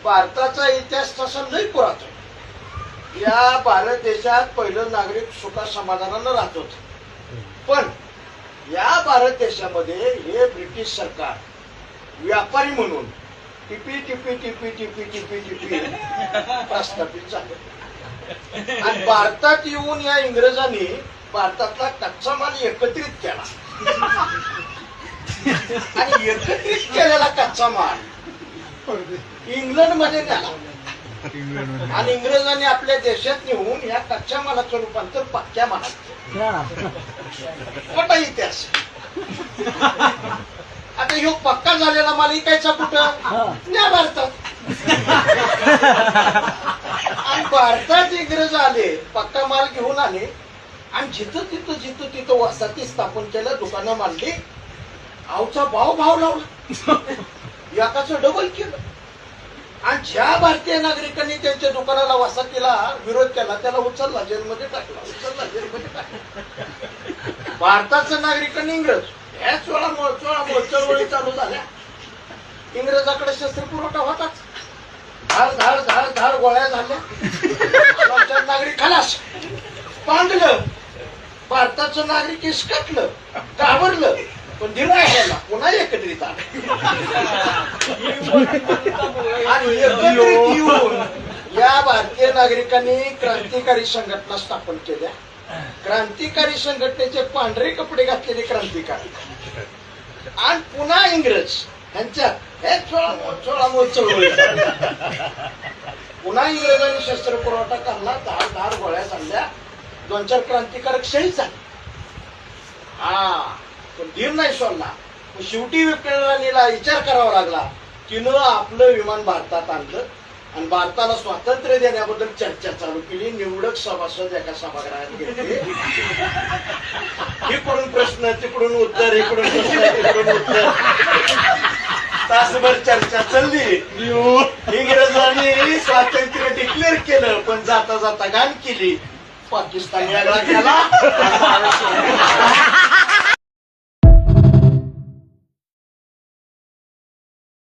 भारताचा इतिहास तसा लई पुरातन. या भारत देशात पहिलं नागरिक सुखा समाधानानं राहत होत. पण या भारत देशामध्ये हे ब्रिटिश सरकार व्यापारी म्हणून टिपी टिपी टिपी टिपी टिपी टिपी प्रस्थापित झाले आणि भारतात येऊन या इंग्रजांनी भारतातला कच्चा माल एकत्रित केला आणि एकत्रित केलेला कच्चा माल इंग्लंड मध्ये नेला आणि इंग्रजांनी आपल्या देशात नेऊन या कच्च्या मालाचं रूपांतर पक्क्या मालात. मोठा इतिहास. आता ह्यो पक्का झालेला माल इकायचा कुठं? या भारतात. आणि भारतात इंग्रज आले, पक्का माल घेऊन आले आणि जिथं तिथं वसाहती स्थापन केलं, दुकानं मांडली, आवचा भाव लावला, याकाचं डबल केलं. आणि ज्या भारतीय नागरिकांनी त्यांच्या दुकानाला वसाहतीला विरोध केला त्याला उचलला, जेलमध्ये टाकला. भारताचं नागरिकांनी इंग्रज या चळवळी चालू झाल्या. इंग्रजाकडे शस्त्र पुरवठा होताच. धाड गोळ्या झाल्या. नागरिक खलास, पांगलं. भारताचं नागरिक इसकटलं, घाबरलं, पण निर्णय घ्यायला पुन्हा एकत्रित आलं. आणि एकत्रित येऊन या भारतीय नागरिकांनी क्रांतिकारी संघटना स्थापन केल्या. क्रांतिकारी संघटनेचे पांढरे कपडे घातलेले क्रांतिकारी आणि पुन्हा इंग्रज यांच्यात हे चोळामोळ चळवळी. पुन्हा इंग्रजांनी शस्त्र पुरवठा करला, धाड गोळ्या झाल्या, 2-4 क्रांतिकारक शहीद झाले. पण धीर नाही सोडला. शेवटी विप्लवाला विचार करावा लागला. तिनं आपलं विमान भारतात आणलं आणि भारताला स्वातंत्र्य देण्याबद्दल चर्चा चालू केली. निवडक सभासद एका सभागृहात घेतले. इकडून प्रश्न, तिकडून उत्तर, इकडून प्रश्न, तिकडून उत्तर. तासभर चर्चा चालली. इंग्रजांनी स्वातंत्र्य डिक्लेअर केलं, पण जाता जाता घाण केली. पाकिस्तान वेगळा केला.